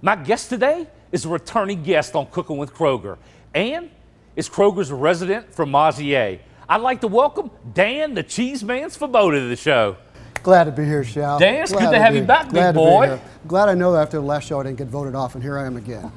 My guest today is a returning guest on Cookin' with Kroger, and is Kroger's resident from Mazier. I'd like to welcome Dan, the Cheese Man Svoboda, to the show. Glad to be here, Shal. Dan, it's good to have you back, big boy. Glad I know that after the last show I didn't get voted off, and here I am again.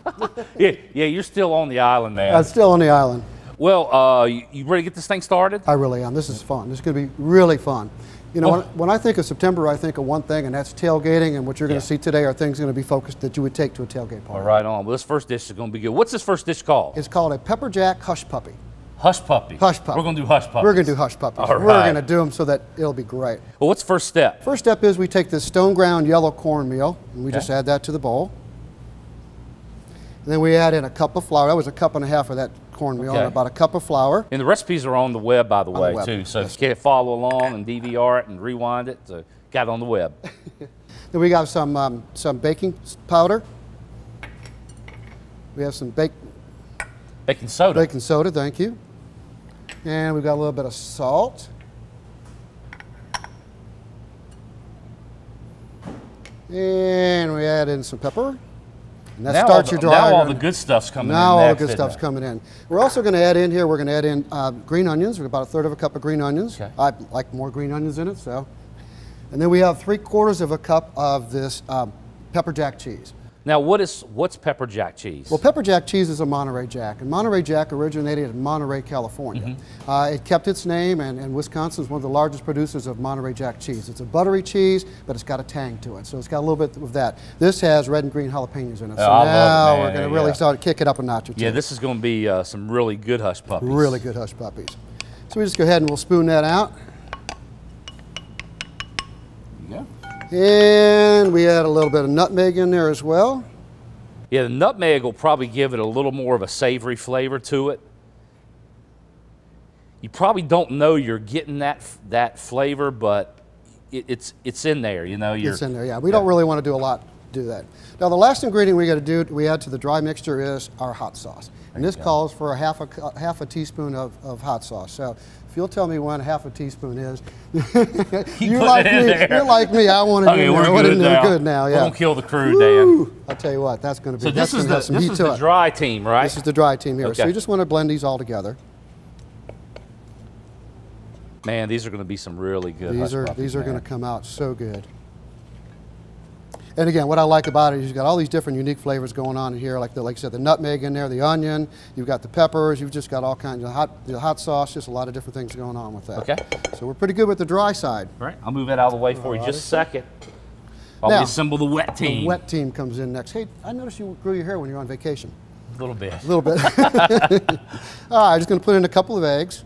Yeah, you're still on the island, man. I'm still on the island. Well, you ready to get this thing started? I really am. This is fun. This is going to be really fun. You know, when I think of September, I think of one thing, and that's tailgating, and what you're going to see today are things going to be focused that you would take to a tailgate party. All right, on. Well, this first dish is going to be good. What's this first dish called? It's called a pepper jack hush puppy. Hush puppy. Hush puppy. We're going to do hush puppies. We're going to do hush puppies. All right. We're going to do them so that it'll be great. Well, what's the first step? First step is we take this stone ground yellow cornmeal, and we just add that to the bowl. And then we add in a cup of flour. That was a cup and a half of that cornmeal, and about a cup of flour. And the recipes are on the web, by the way, too. So if you can't follow along and DVR it and rewind it, so got it on the web. Then we got some baking powder. We have some baking soda. Baking soda, thank you. And we've got a little bit of salt. And we add in some pepper. And that starts your dry. Now all the good stuff's coming in. Now all the good stuff's coming in. We're also going to add in here, we're going to add in green onions. We're about 1/3 of a cup of green onions. Okay. I like more green onions in it, so. And then we have 3/4 of a cup of this pepper jack cheese. Now what's pepper jack cheese? Well, pepper jack cheese is a Monterey Jack, and Monterey Jack originated in Monterey, California. It kept its name, and Wisconsin is one of the largest producers of Monterey Jack cheese. It's a buttery cheese, but it's got a tang to it, so it's got a little bit of that. This has red and green jalapenos in it, so now we're going to really start to kick it up a notch or two. Yeah, this is going to be some really good hush puppies. Really good hush puppies. So we just go ahead and we'll spoon that out. And we add a little bit of nutmeg in there as well. Yeah, the nutmeg will probably give it a little more of a savory flavor to it. You probably don't know you're getting that flavor, but it's in there, you know. It's in there, yeah. We don't really want to do a lot to do that. Now the last ingredient we got to do, we add to the dry mixture, is our hot sauce. And this calls for a half a teaspoon of hot sauce. So if you'll tell me when half a teaspoon is, you're like me. I want to do good now. Yeah. We're gonna kill the crew, Dan. I'll tell you what, that's going to be. So this is the dry team, right? This is the dry team here. Okay. So you just want to blend these all together. Man, these are going to be some really good. These are going to come out so good. And again, what I like about it is you've got all these different unique flavors going on in here, like I said, the nutmeg in there, the onion, you've got the peppers, you've just got all kinds of hot sauce, just a lot of different things going on with that. Okay. So we're pretty good with the dry side. All right, I'll move that out of the way for you just a second. While we assemble the wet team. The wet team comes in next. Hey, I noticed you grew your hair when you were on vacation. A little bit. A little bit. All right, I'm just going to put in a couple of eggs.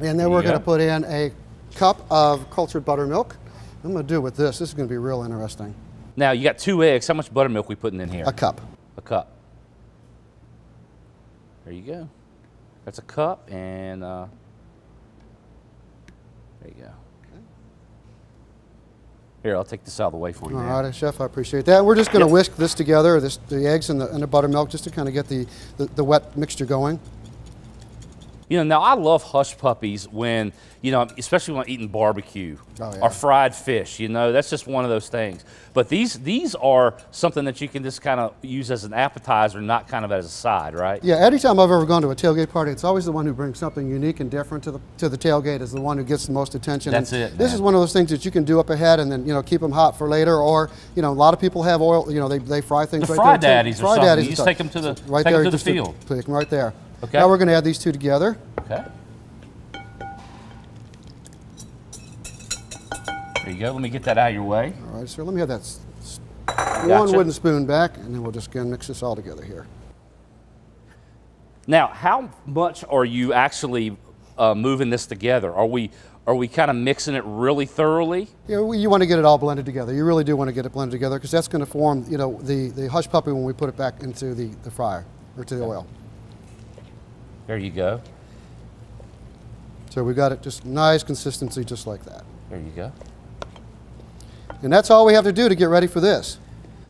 And then we're going to put in a cup of cultured buttermilk. I'm going to do with this. This is going to be real interesting. Now, you got 2 eggs. How much buttermilk we putting in here? A cup. A cup. There you go. That's a cup, and there you go. Here, I'll take this out of the way for you. All right, Chef, I appreciate that. We're just going to whisk this together, the eggs and the buttermilk, just to kind of get the wet mixture going. You know, now I love hush puppies when, you know, especially when I'm eating barbecue or fried fish, you know, that's just one of those things. But these are something that you can just kind of use as an appetizer, not kind of as a side, right? Yeah, anytime I've ever gone to a tailgate party, it's always the one who brings something unique and different to the tailgate is the one who gets the most attention. That's it, man. This is one of those things that you can do up ahead and then, you know, keep them hot for later, or, you know, a lot of people have oil, you know, they fry things right there. Fry daddies or something. You just take them to the, right take there, them to the field. Take them right there. Okay. Now we're going to add these two together. Okay. There you go. Let me get that out of your way. All right, sir. Let me have that one wooden spoon back, and then we'll just again mix this all together here. Now, how much are you actually moving this together? Are we kind of mixing it really thoroughly? Yeah, you want to get it all blended together. You really do want to get it blended together because that's going to form, you know, the hush puppy when we put it back into the fryer or to the oil. There you go. So we got it just nice consistency, just like that. There you go. And that's all we have to do to get ready for this.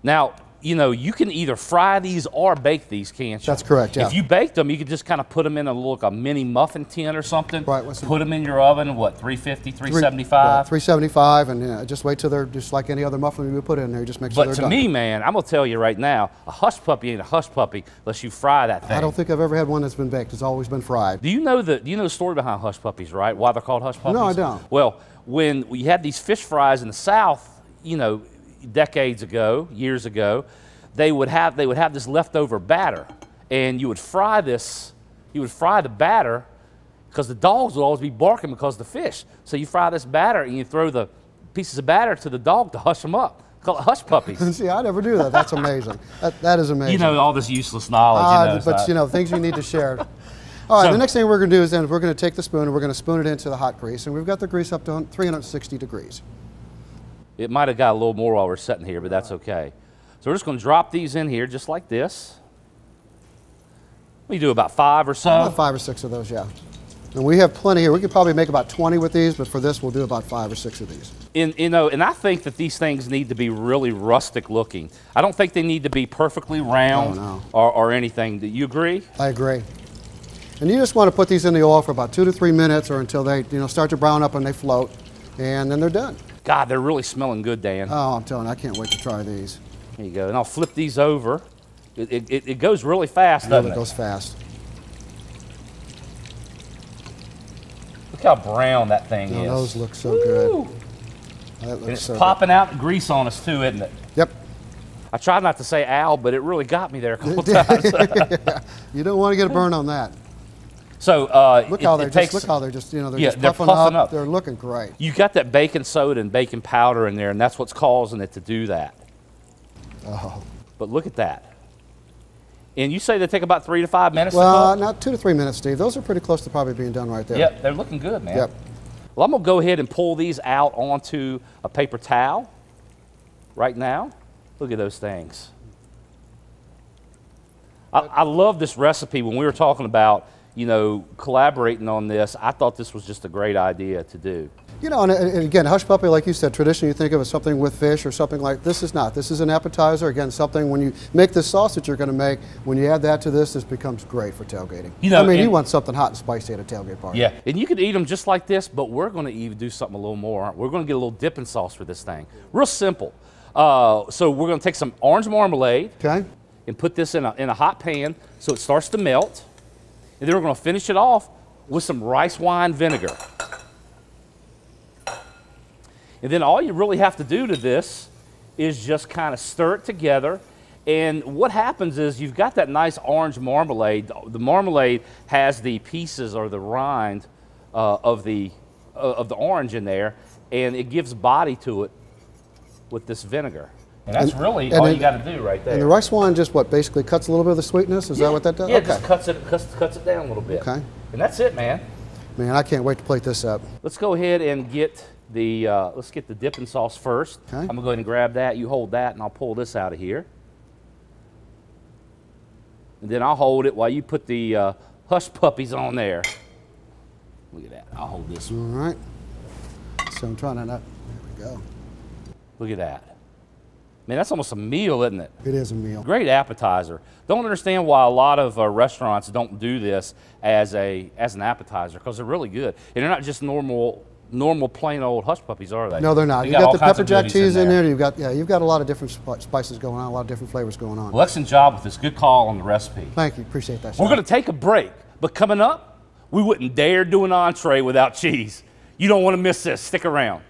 Now, you know, you can either fry these or bake these, can't you? That's correct, yeah. If you baked them, you could just kind of put them in a mini muffin tin or something. Right. Put them in your oven, what, 350, 375? 375, and just wait till they're just like any other muffin you would put in there. Just make sure they're done. But to me, man, I'm going to tell you right now, a hush puppy ain't a hush puppy unless you fry that thing. I don't think I've ever had one that's been baked. It's always been fried. Do you know the story behind hush puppies, right? Why they're called hush puppies? No, I don't. Well, when we had these fish fries in the South, you know, decades ago, years ago, they would have this leftover batter, and you would fry the batter because the dogs would always be barking because of the fish. So you fry this batter and you throw the pieces of batter to the dog to hush them up. Call it hush puppies. See, I never do that. That's amazing. That is amazing. You know all this useless knowledge. But you know, things you need to share. All right, the next thing we're going to do is then we're going to take the spoon and we're going to spoon it into the hot grease, and we've got the grease up to 360 degrees. It might have got a little more while we're sitting here, but that's okay. So we're just going to drop these in here just like this. We do about 5 or so. About 5 or 6 of those, yeah. And we have plenty here. We could probably make about 20 with these, but for this we'll do about 5 or 6 of these. And I think that these things need to be really rustic looking. I don't think they need to be perfectly round or anything. Do you agree? I agree. And you just want to put these in the oil for about 2 to 3 minutes or until they start to brown up and they float, and then they're done. God, they're really smelling good, Dan. Oh, I'm telling you, I can't wait to try these. There you go. And I'll flip these over. It goes really fast, doesn't it? It goes fast. Look how brown that thing is. Those look so good. That looks and it's so popping out grease on us too, isn't it? Yep. I tried not to say ow, but it really got me there a couple times. You don't want to get a burn on that. So look how they're just they're just puffing up. They're looking great. You got that baking soda and baking powder in there, and that's what's causing it to do that. Oh. But look at that. And you say they take about 3 to 5 minutes? Well, not 2 to 3 minutes, Steve. Those are pretty close to probably being done right there. Yep, they're looking good, man. Yep. Well, I'm going to go ahead and pull these out onto a paper towel right now. Look at those things. I love this recipe. When we were talking about, collaborating on this, I thought this was just a great idea to do. And again, hush puppy, like you said, traditionally you think of it as something with fish or something like this. Is not. This is an appetizer. Again, something when you make this sauce that you're going to make, when you add that to this becomes great for tailgating. You want something hot and spicy at a tailgate party. Yeah, and you could eat them just like this, but we're going to even do something a little more. We're going to get a little dipping sauce for this thing. Real simple. So we're going to take some orange marmalade and put this in a hot pan so it starts to melt. And then we're going to finish it off with some rice wine vinegar. And then all you really have to do to this is just kind of stir it together. And what happens is you've got that nice orange marmalade. The marmalade has the pieces or the rind of the orange in there, and it gives body to it with this vinegar. And that's really all you got to do right there. And the rice wine just basically cuts a little bit of the sweetness? Is that what that does? Yeah, it just cuts it down a little bit. Okay. And that's it, man. Man, I can't wait to plate this up. Let's go ahead and get let's get the dipping sauce first. Okay. I'm going to go ahead and grab that. You hold that, and I'll pull this out of here. And then I'll hold it while you put the Hush Puppies on there. Look at that. I'll hold this one. All right. So I'm trying to not. There we go. Look at that. Man, that's almost a meal, isn't it? It is a meal. Great appetizer. Don't understand why a lot of restaurants don't do this as an appetizer, because they're really good. And they're not just normal plain old Hush Puppies, are they? No, they're not. You've got the pepper jack cheese in there. You've got a lot of different spices going on, a lot of different flavors going on. Well, excellent job with this. Good call on the recipe. Thank you. Appreciate that. We're going to take a break, but coming up, we wouldn't dare do an entree without cheese. You don't want to miss this. Stick around.